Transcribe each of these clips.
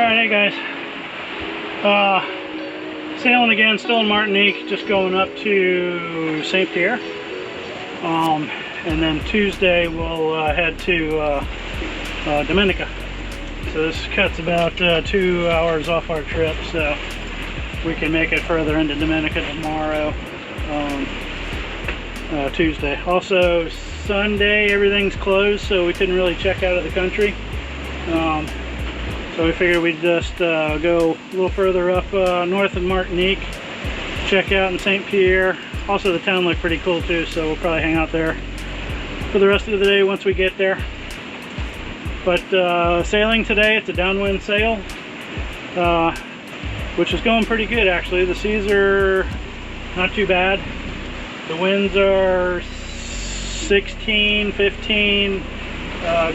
Alright, hey guys. Sailing again, still in Martinique, just going up to St. Pierre. And then Tuesday we'll head to Dominica. So this cuts about 2 hours off our trip, so we can make it further into Dominica tomorrow, Tuesday. Also, Sunday everything's closed, so we couldn't really check out of the country. So we figured we'd just go a little further up north of Martinique, check out in St. Pierre. Also, the town looked pretty cool too, so we'll probably hang out there for the rest of the day once we get there. But sailing today, it's a downwind sail, which is going pretty good actually. The seas are not too bad. The winds are 16, 15,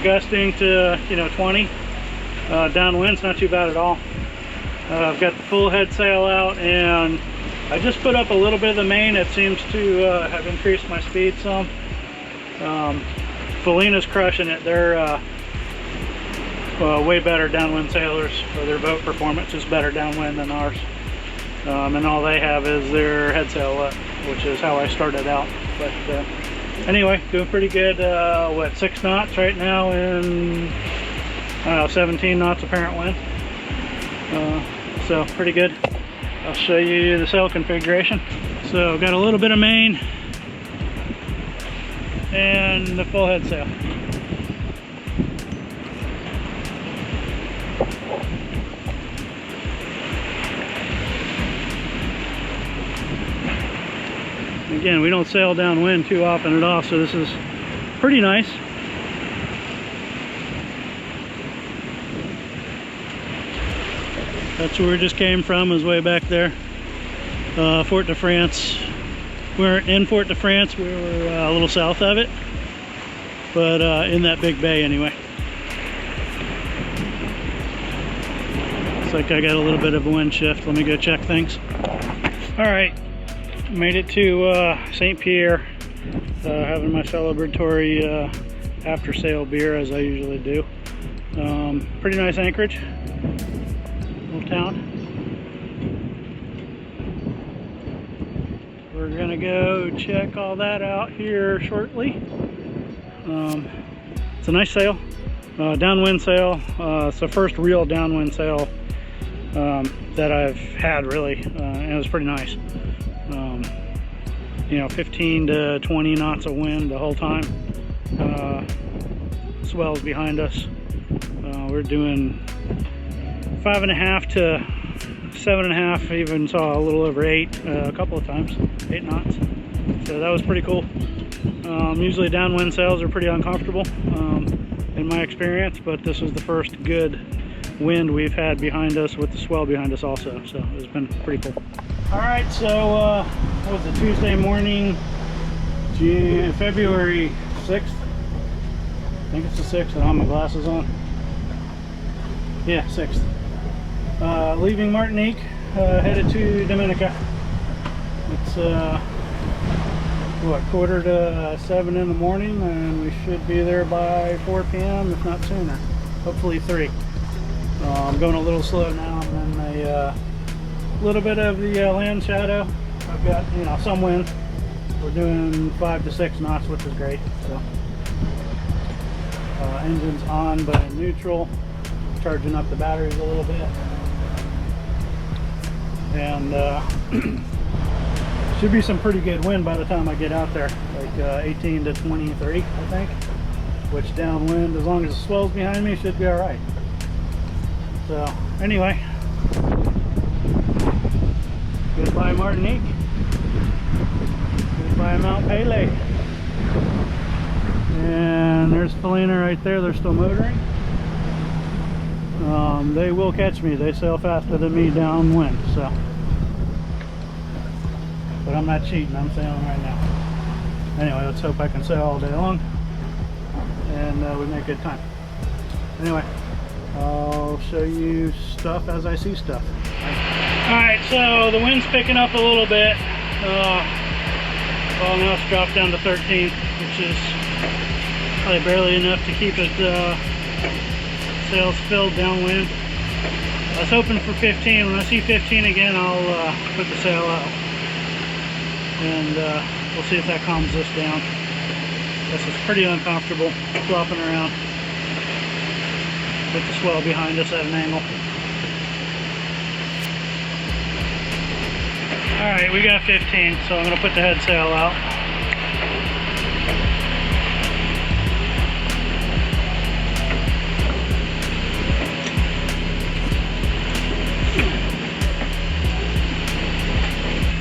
gusting to 20. Downwind's not too bad at all. I've got the full head sail out, and I just put up a little bit of the main. It seems to have increased my speed some. Felina's crushing it. They're way better downwind sailors, or their boat performance is better downwind than ours. And all they have is their head sail up, which is how I started out. But anyway, doing pretty good. What, 6 knots right now in 17 knots apparent wind. So pretty good. I'll show you the sail configuration. So got a little bit of main and the full head sail. Again, we don't sail downwind too often at all, so this is pretty nice. That's where we just came from, is way back there. Fort de France. We're in Fort de France. We were a little south of it, but in that big bay anyway. Looks like I got a little bit of a wind shift. Let me go check things. All right, made it to St. Pierre. Having my celebratory after sail beer, as I usually do. Pretty nice anchorage. Town. We're gonna go check all that out here shortly. It's a nice sail, downwind sail. It's the first real downwind sail that I've had, really, and it was pretty nice. 15 to 20 knots of wind the whole time. Swells behind us. We're doing 5.5 to 7.5, even saw a little over 8 a couple of times, 8 knots. So that was pretty cool. Usually downwind sails are pretty uncomfortable in my experience, but this was the first good wind we've had behind us with the swell behind us also, so it's been pretty cool. All right, so what was it, Tuesday morning, February 6th? I think it's the 6th. I don't have my glasses on. Yeah, 6th. Leaving Martinique, headed to Dominica. It's what, 6:45 in the morning, and we should be there by 4 p.m. if not sooner, hopefully 3. I'm going a little slow now. I'm in a little bit of the land shadow. I've got some wind. We're doing 5 to 6 knots, which is great. So engine's on but in neutral, charging up the batteries a little bit. And should be some pretty good wind by the time I get out there, like 18 to 23, I think, which downwind, as long as the swell's behind me, should be all right. So anyway, goodbye Martinique, goodbye Mount Pelée. And there's Felina right there. They're still motoring. They will catch me. They sail faster than me downwind, so. But I'm not cheating. I'm sailing right now. Anyway, let's hope I can sail all day long, and we make good time. Anyway, I'll show you stuff as I see stuff. All right, so the wind's picking up a little bit. Well, now it's dropped down to 13, which is probably barely enough to keep it sails filled downwind. I was hoping for 15. When I see 15 again, I'll put the sail out. And we'll see if that calms this down. This is pretty uncomfortable flopping around with the swell behind us at an angle. Alright, we got 15, so I'm going to put the head sail out.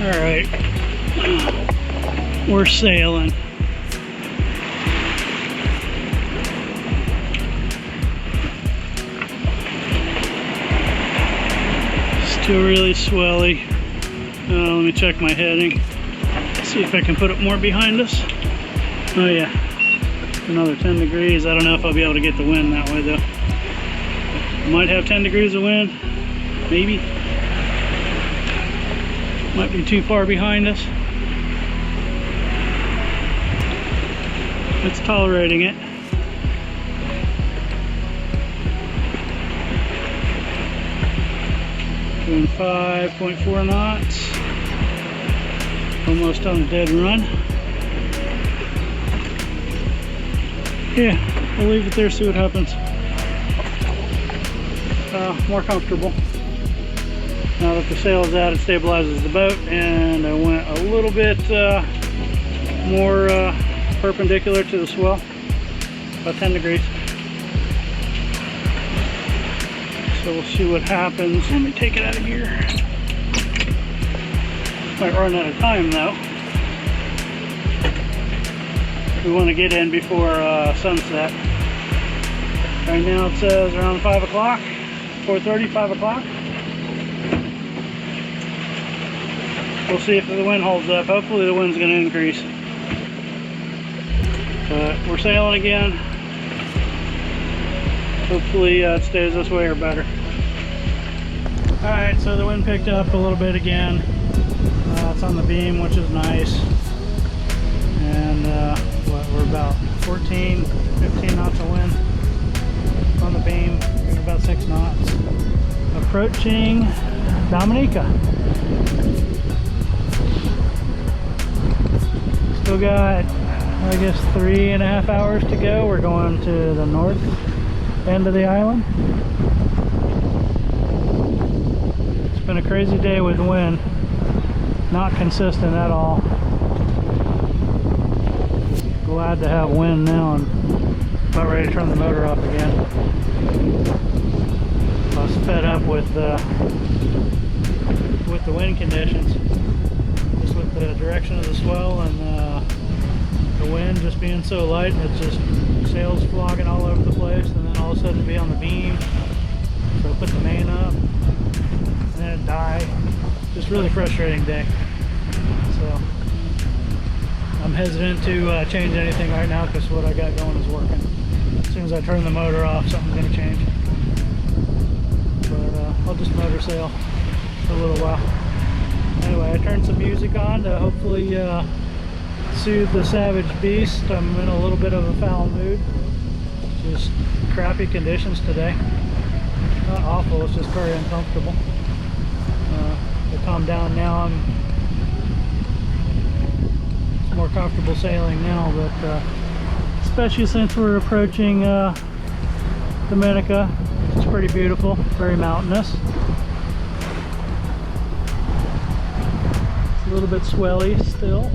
Alright, we're sailing. Still really swelly. Let me check my heading. See if I can put it more behind us. Oh yeah, another 10 degrees. I don't know if I'll be able to get the wind that way though. Might have 10 degrees of wind, maybe. Might be too far behind us. It's tolerating it. Doing 5.4 knots. Almost on a dead run. Yeah, we'll leave it there, see what happens. More comfortable. Now that the sail is out, it stabilizes the boat, and I went a little bit more perpendicular to the swell, about 10 degrees. So we'll see what happens. Let me take it out of here. Might run out of time though. We want to get in before sunset. Right now it says around 5 o'clock, 4:30, 5 o'clock. We'll see if the wind holds up. Hopefully the wind's going to increase. But we're sailing again. Hopefully it stays this way or better. Alright, so the wind picked up a little bit again. It's on the beam, which is nice. And we're about 14, 15 knots of wind on the beam. We're about 6 knots. Approaching Dominica. Still got, I guess, 3.5 hours to go. We're going to the north end of the island. It's been a crazy day with wind. Not consistent at all. Glad to have wind now and about ready to turn the motor off again. I was fed up with the wind conditions. Just with the direction of the swell and the wind just being so light, it's just sails flogging all over the place, and then all of a sudden be on the beam. So I put the main up, and then it died. Just really frustrating day. So I'm hesitant to change anything right now because what I got going is working. As soon as I turn the motor off, something's going to change. But I'll just motor sail for a little while. Anyway, I turned some music on to hopefully soothe the savage beast. I'm in a little bit of a foul mood. Just crappy conditions today. Not awful, it's just very uncomfortable. They calm down now. It's more comfortable sailing now, but especially since we're approaching Dominica. It's pretty beautiful, very mountainous. It's a little bit swelly still,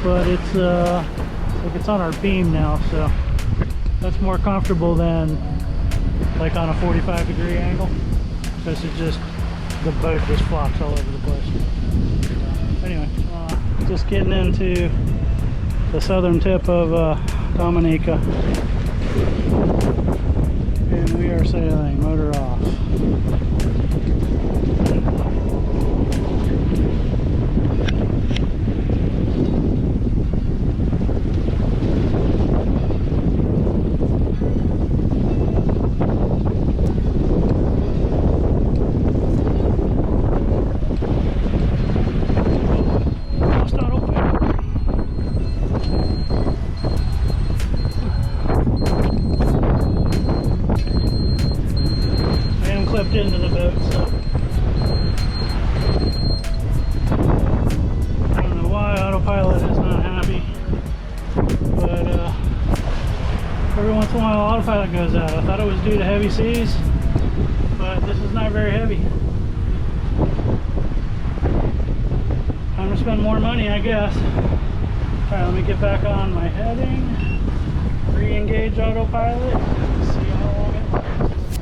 but it's like it's on our beam now, so that's more comfortable than like on a 45-degree angle, because it just, the boat just flops all over the place. Anyway, just getting into the southern tip of Dominica, and we are sailing, motor off. into the boat, so I don't know why autopilot is not happy, but every once in a while autopilot goes out. I thought it was due to heavy seas, but this is not very heavy. Time to spend more money, I guess. Alright, let me get back on my heading, re-engage autopilot, see how long it lasts.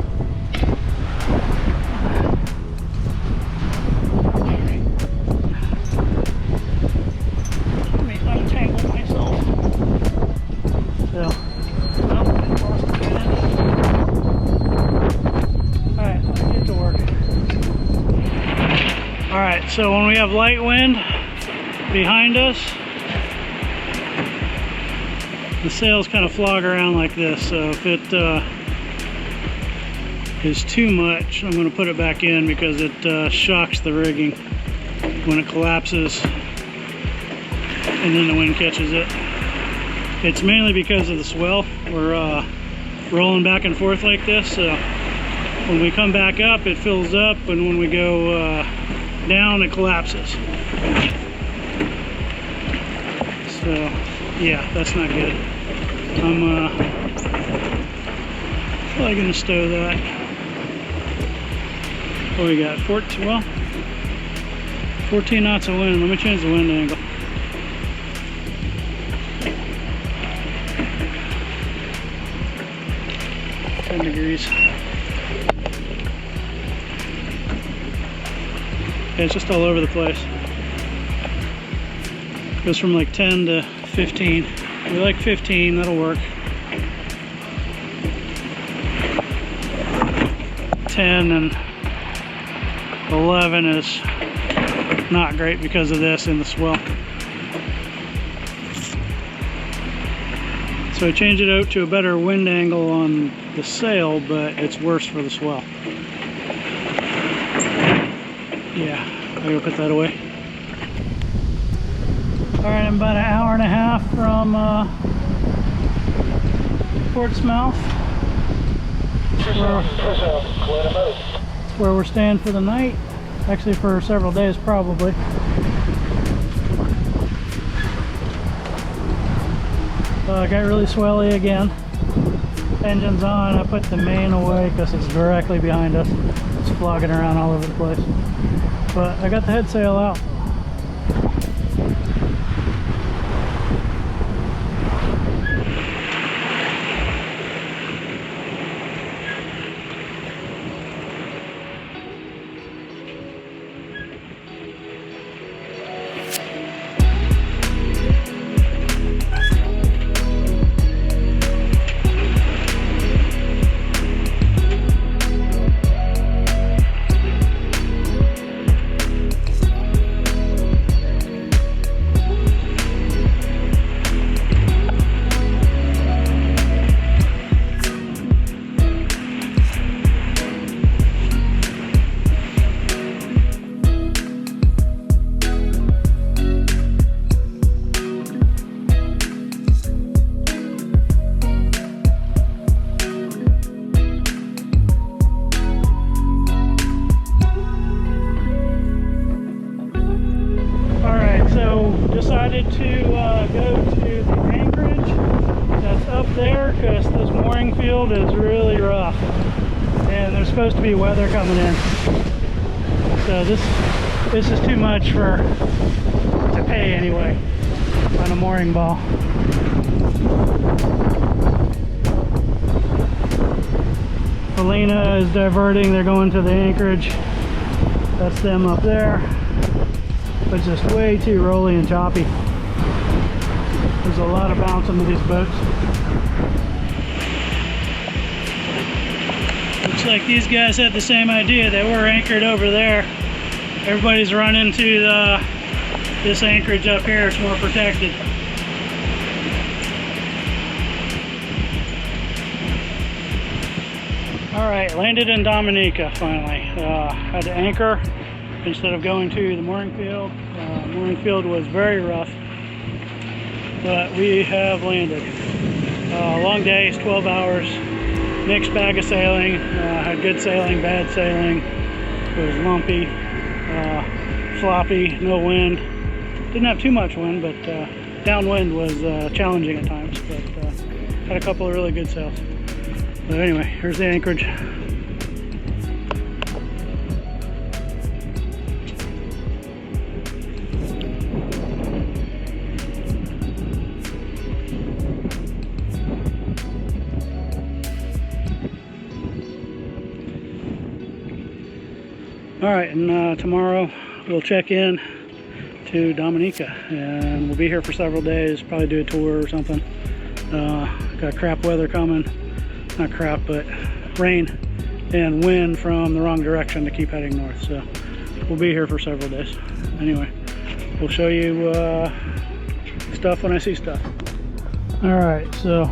Let me untangle myself. So, well, lost the pin. Alright, let's get to work. Alright, so when we have light wind behind us, the sails kind of flog around like this, so if it is too much, I'm going to put it back in because it shocks the rigging when it collapses and then the wind catches it. It's mainly because of the swell. We're rolling back and forth like this, so when we come back up it fills up, and when we go down it collapses. So yeah, that's not good. I'm probably gonna stow that. What we got? 14 knots of wind. Let me change the wind angle. Degrees. Okay, it's just all over the place. Goes from like 10 to 15. We like 15, that'll work. 10 and 11 is not great because of this and the swell. So I changed it out to a better wind angle on the sail, but it's worse for the swell. Yeah, I gotta put that away. Alright, I'm about an hour and a half from Portsmouth, where we're staying for the night. Actually for several days probably. Got really swelly again. Engine's on. I put the main away because it's directly behind us. It's flogging around all over the place. But I got the head sail out. Decided to go to the anchorage that's up there because this mooring field is really rough and there's supposed to be weather coming in, so this is too much to pay anyway on a mooring ball. Helena is diverting, they're going to the anchorage. That's them up there. It's just way too rolly and choppy. There's a lot of bounce into these boats. Looks like these guys had the same idea. They were anchored over there. Everybody's run into this anchorage up here. It's more protected. Alright, landed in Dominica finally. Had to anchor instead of going to the mooring field. Mooring field was very rough, but we have landed. Long days, 12 hours, mixed bag of sailing. Had good sailing, bad sailing. It was lumpy, floppy, no wind. Didn't have too much wind, but downwind was challenging at times. But had a couple of really good sails. But anyway, here's the anchorage. All right, and tomorrow we'll check in to Dominica, and we'll be here for several days, probably do a tour or something. Got crap weather coming, not crap, but rain and wind from the wrong direction to keep heading north, so we'll be here for several days. Anyway, we'll show you stuff when I see stuff. All right, so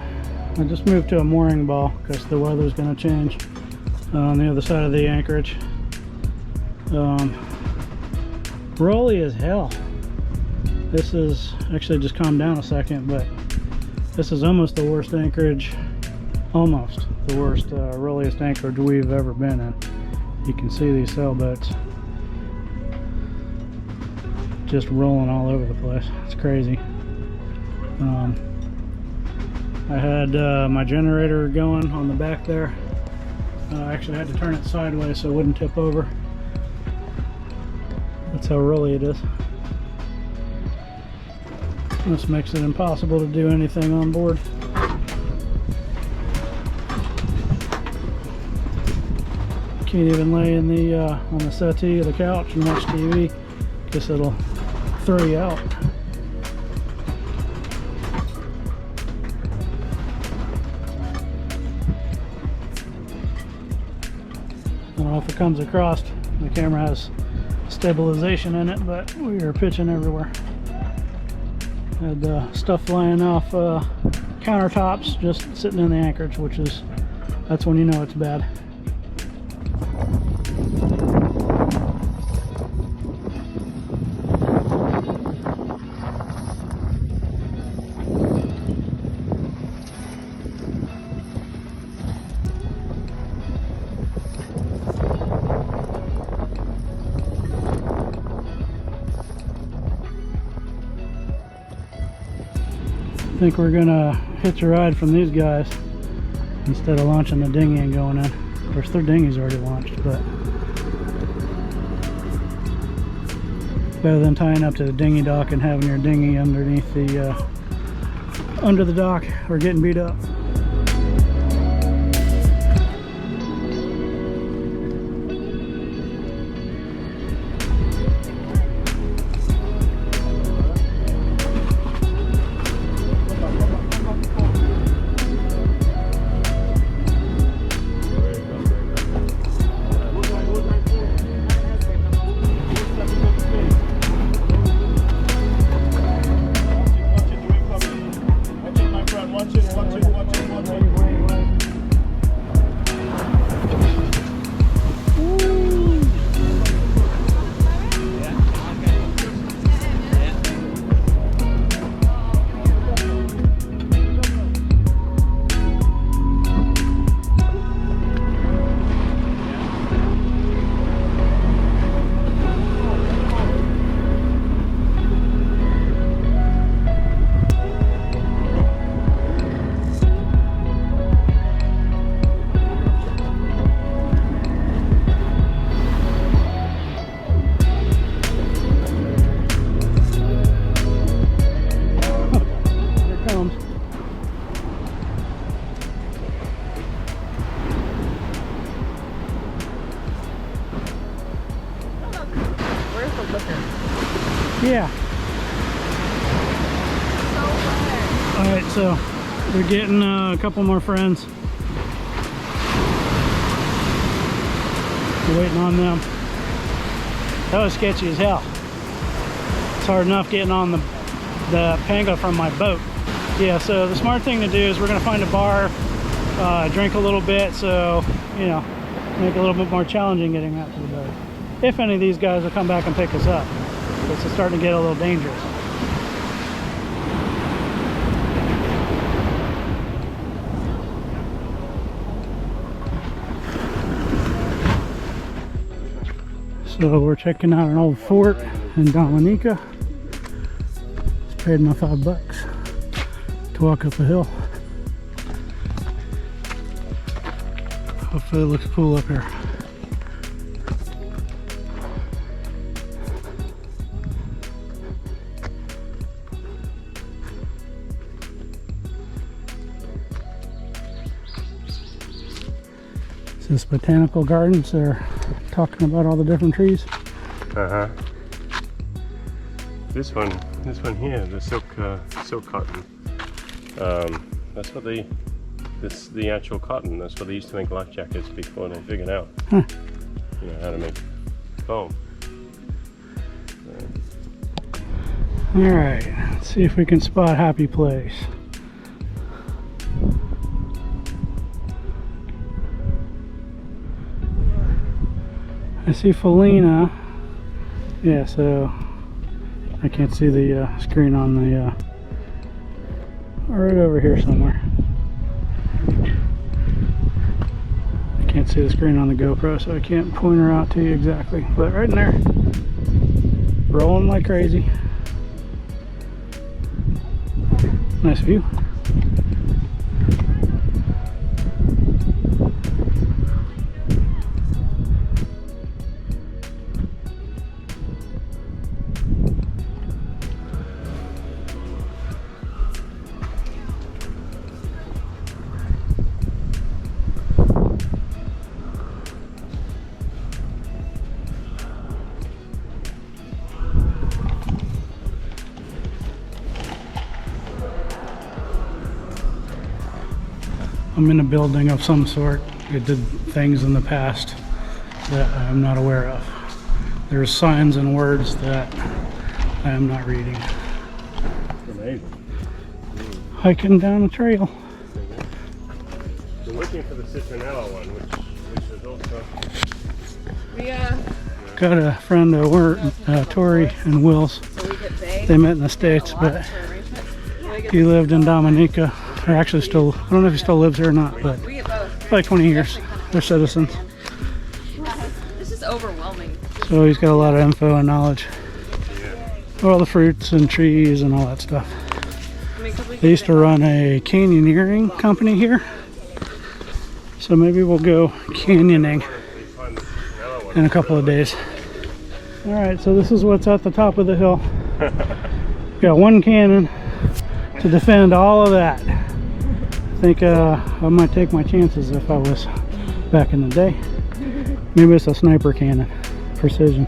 I just moved to a mooring ball because the weather's going to change on the other side of the anchorage. Rolly as hell. This is actually just calmed down a second, but this is almost the worst anchorage, almost the worst rolliest anchorage we've ever been in. You can see these sailboats just rolling all over the place. It's crazy. I had my generator going on the back there. I actually had to turn it sideways so it wouldn't tip over. That's how rolly it is. This makes it impossible to do anything on board. Can't even lay in the on the settee of the couch and watch TV. Guess it'll throw you out. I don't know if it comes across. The camera has stabilization in it, but we are pitching everywhere. Had stuff flying off countertops just sitting in the anchorage, which is, that's when you know it's bad. I think we're gonna hitch a ride from these guys instead of launching the dinghy and going in. Of course, their dinghy's already launched, but better than tying up to the dinghy dock and having your dinghy underneath the under the dock or getting beat up. Yeah. Alright, so we're getting a couple more friends. We're waiting on them. That was sketchy as hell. It's hard enough getting on the Panga from my boat. Yeah, so the smart thing to do is we're going to find a bar, drink a little bit, so, you know, make it a little bit more challenging getting out to the boat. If any of these guys will come back and pick us up. It's starting to get a little dangerous. So we're checking out an old fort in Dominica. Just paid my $5 to walk up a hill. Hopefully it looks cool up here. This botanical gardens, they're talking about all the different trees. This one here, the silk cotton. That's what the actual cotton. That's what they used to make life jackets before they figured out, you know, how to make foam. All right, let's see if we can spot happy place. I see Felina. Yeah, so I can't see the screen on the right over here somewhere. I can't see the screen on the GoPro, so I can't point her out to you exactly. But right in there, rolling like crazy. Nice view. I'm in a building of some sort. It did things in the past that I'm not aware of. There's signs and words that I am not reading. Amazing. Hiking down a trail. We're looking for the citronella one, which is also... Got a friend of work, Tori and Will's. They met in the States, but he lived in Dominica. Or actually still, I don't know if he still lives here or not, but like 20 years. They're citizens. This is overwhelming. So he's got a lot of info and knowledge. All the fruits and trees and all that stuff. They used to run a canyoneering company here. So maybe we'll go canyoning in a couple of days. Alright, so this is what's at the top of the hill. Got one cannon to defend all of that. I think I might take my chances if I was back in the day. Maybe it's a sniper cannon, precision.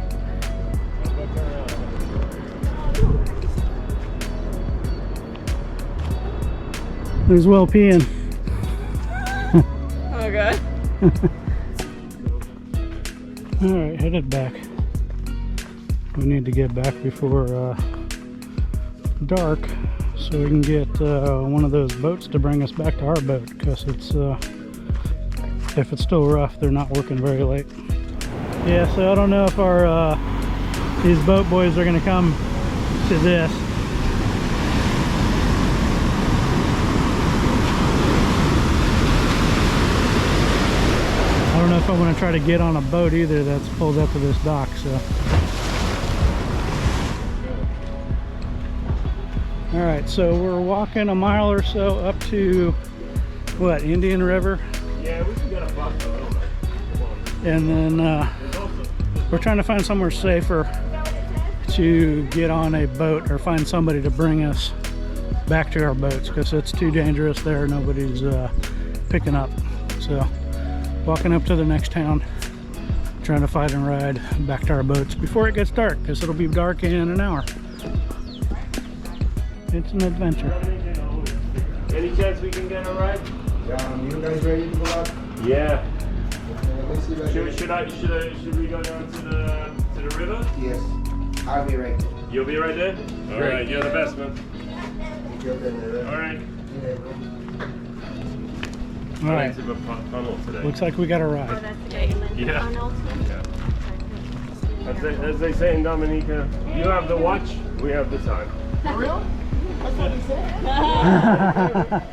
There's Will peeing. Oh god. Alright, headed back. We need to get back before dark, so we can get one of those boats to bring us back to our boat, because it's if it's still rough, they're not working very late. Yeah, so I don't know if our these boat boys are gonna come to this. I don't know if I'm gonna try to get on a boat either that's pulled up to this dock, so. Alright, so we're walking a mile or so up to, what, Indian River? Yeah, we can get a bus a little bit. And then we're trying to find somewhere safer to get on a boat or find somebody to bring us back to our boats, because it's too dangerous there. Nobody's picking up. So walking up to the next town, trying to find and ride back to our boats before it gets dark, because it'll be dark in an hour. It's an adventure. Any chance we can get a ride? You guys ready to go out? Yeah. Should we go down to the river? Yes. I'll be right there. You'll be right there? Alright, you're the best, man. Alright. Alright. Tunnel today. Looks like we got a ride. Yeah. As they say in Dominica, you have the watch, we have the time. For real? That's what he said.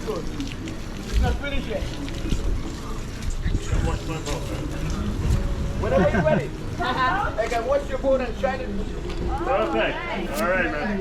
good. It's not finished yet. Watch my boat. Whenever you're ready. I can wash your boat and shine it. Perfect. All right, man.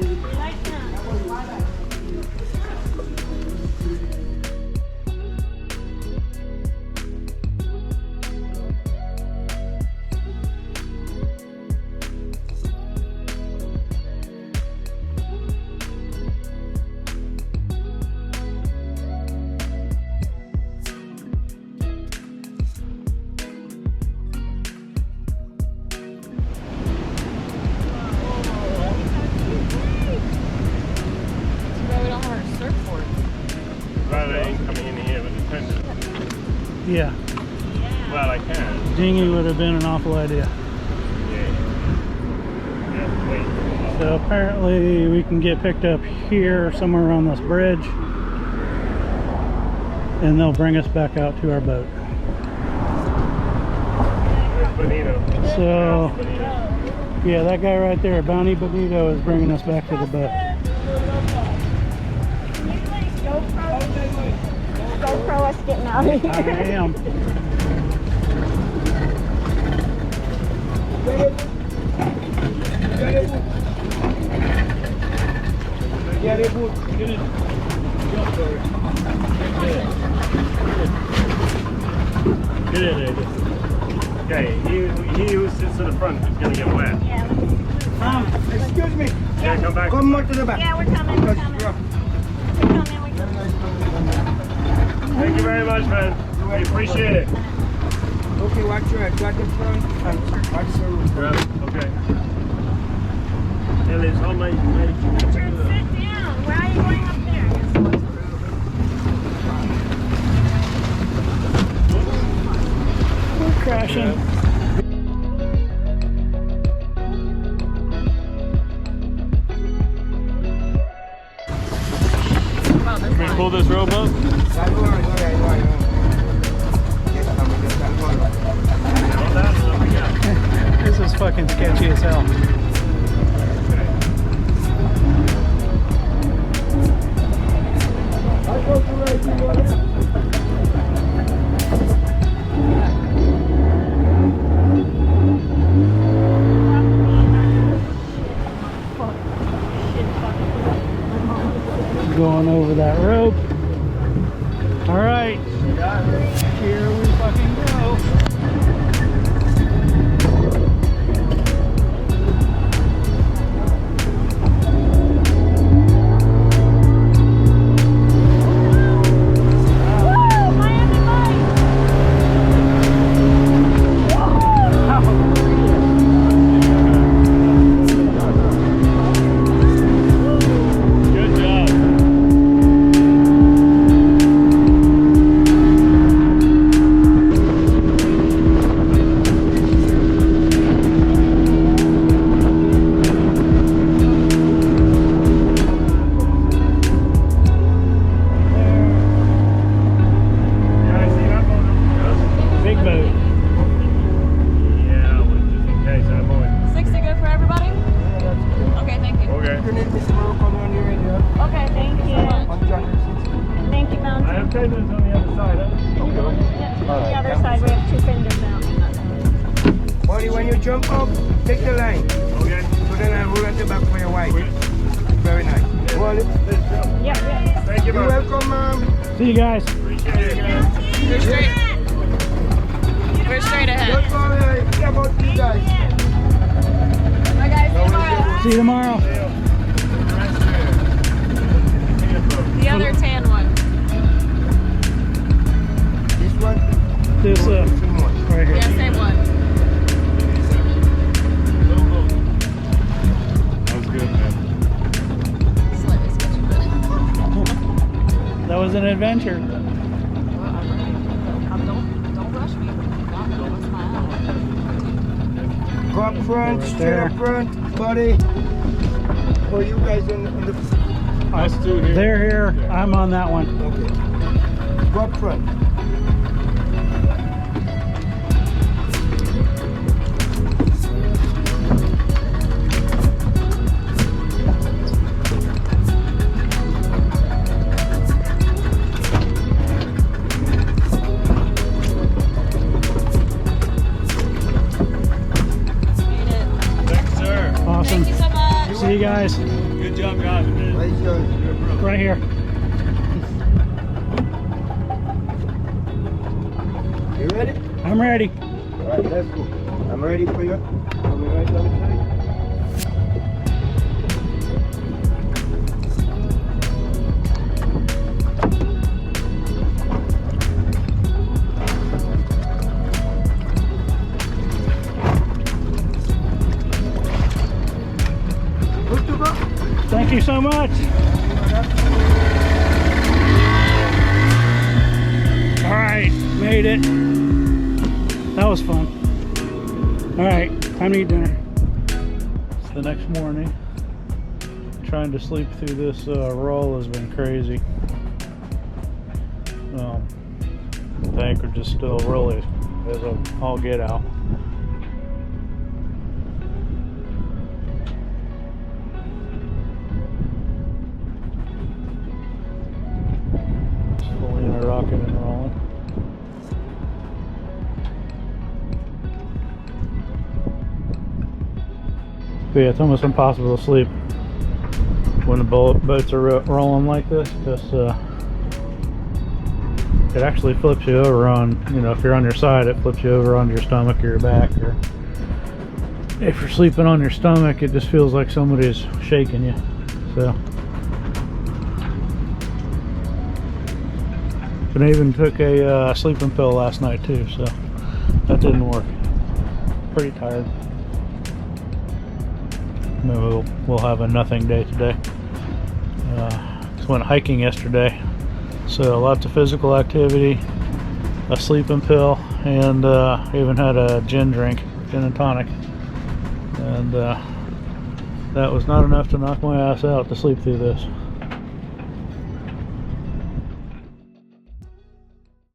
Well, I ain't coming in here with a tender. Yeah, Well, I can. dinghy would have been an awful idea. Yeah. Yeah, wait. So apparently we can get picked up here somewhere on this bridge, and they'll bring us back out to our boat. There's Bonito. So Bonito. yeah, that guy right there, Bounty Bonito, is bringing us back to the boat. GoPro us getting out of here. I am. Get it, boot. Get it. Get it, lady. Okay, he who sits to the front is going to get wet. Excuse me. Yeah, come back. Come more to the back. Yeah, we're coming, we're coming. We're coming, we're coming. Thank you very much, man. We appreciate it. Okay, watch your head. Watch the front and watch the roof. Okay. Ellie, it's on my Sit down. Where are you going up there? We're crashing. Can we pull this rope up? This is fucking sketchy as hell. Going over that rope. All right, here we fucking go. When you jump up, take the line. Okay. So then I roll at the back for your wife. Very nice. Roll it. Yeah. Thank you, You're man. welcome, ma'am. See you guys. Appreciate it, guys. We're straight. We're straight ahead. Don't worry. Care about you guys. Bye guys, see you tomorrow. See you tomorrow. The other tan one. This one? This Same one. right here. Yeah, same one. That was good, man. Slightly sketchy, but That was an adventure. well, I'm ready. Don't rush me. God, no, that's my hour. Go up front, Right straight there. up front, buddy. Or you guys on the Us two here. They're here. I'm on that one. okay. Go up front. you guys. Good job driving, man. Where's yours? Right here. You ready? I'm ready. All right, let's go. I'm ready for you. I'll be right on the side. Thank you so much. All right, made it. That was fun. All right, time to eat dinner. It's the next morning. Trying to sleep through this roll has been crazy. The anchorage is still really as all get out. Rocking and rolling. But yeah, it's almost impossible to sleep when the boats are rolling like this, because it actually flips you over on, you know, if you're on your side, it flips you over onto your stomach or your back, or if you're sleeping on your stomach, it just feels like somebody's shaking you. So. And I even took a sleeping pill last night too, so that didn't work. Pretty tired. Maybe we'll have a nothing day today. Just went hiking yesterday, so lots of physical activity, a sleeping pill, and even had a gin and tonic. And that was not enough to knock my ass out to sleep through this.